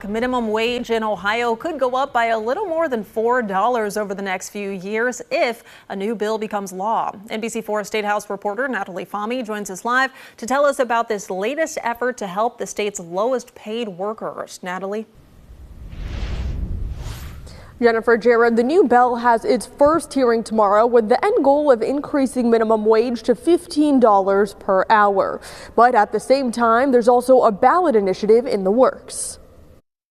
Minimum wage in Ohio could go up by a little more than $4 over the next few years if a new bill becomes law. NBC4 State House reporter Natalie Fahmy joins us live to tell us about this latest effort to help the state's lowest paid workers. Natalie. Jennifer, Jared, the new bill has its first hearing tomorrow with the end goal of increasing minimum wage to $15 per hour. But at the same time, there's also a ballot initiative in the works.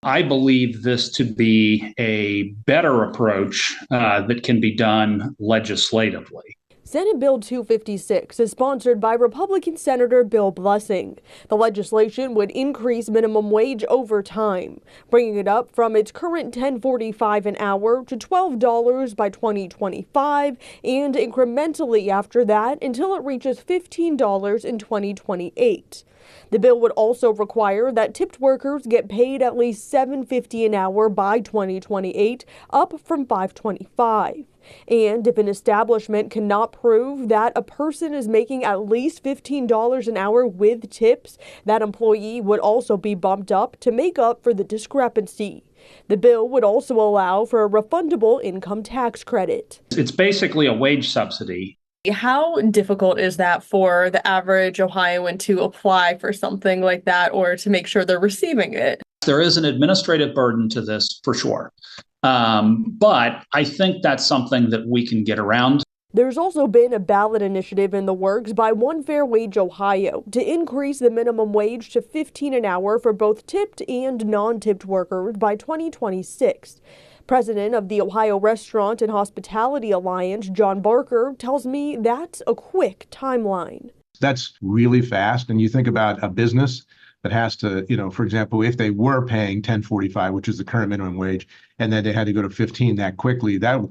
I believe this to be a better approach that can be done legislatively. Senate Bill 256 is sponsored by Republican Senator Bill Blessing. The legislation would increase minimum wage over time, bringing it up from its current $10.45 an hour to $12 by 2025 and incrementally after that until it reaches $15 in 2028. The bill would also require that tipped workers get paid at least $7.50 an hour by 2028, up from $5.25. And if an establishment cannot prove that a person is making at least $15 an hour with tips, that employee would also be bumped up to make up for the discrepancy. The bill would also allow for a refundable income tax credit. It's basically a wage subsidy. How difficult is that for the average Ohioan to apply for something like that or to make sure they're receiving it? There is an administrative burden to this for sure. But I think that's something that we can get around. There's also been a ballot initiative in the works by One Fair Wage Ohio to increase the minimum wage to $15 an hour for both tipped and non-tipped workers by 2026. President of the Ohio Restaurant and Hospitality Alliance, John Barker, tells me that's a quick timeline. That's really fast. And you think about a business that has to, for example, if they were paying $10.45, which is the current minimum wage, and then they had to go to 15 that quickly, that'll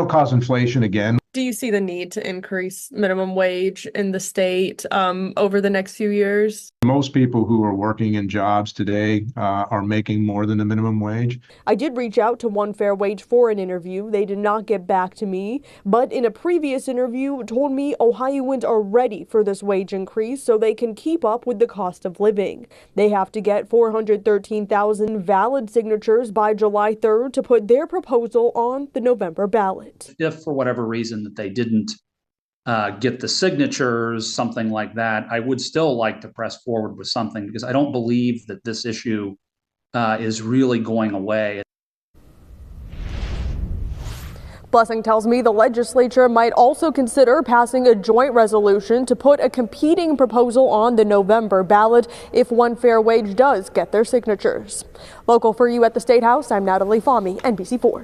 cause inflation again. Do you see the need to increase minimum wage in the state over the next few years? Most people who are working in jobs today are making more than the minimum wage. I did reach out to One Fair Wage for an interview. They did not get back to me, but in a previous interview told me Ohioans are ready for this wage increase so they can keep up with the cost of living. They have to get 413,000 valid signatures by July 3rd to put their proposal on the November ballot. If for whatever reason that they didn't get the signatures, something like that, I would still like to press forward with something because I don't believe that this issue is really going away. Blessing tells me the legislature might also consider passing a joint resolution to put a competing proposal on the November ballot if One Fair Wage does get their signatures. Local for you at the State House, I'm Natalie Fahmy, NBC4.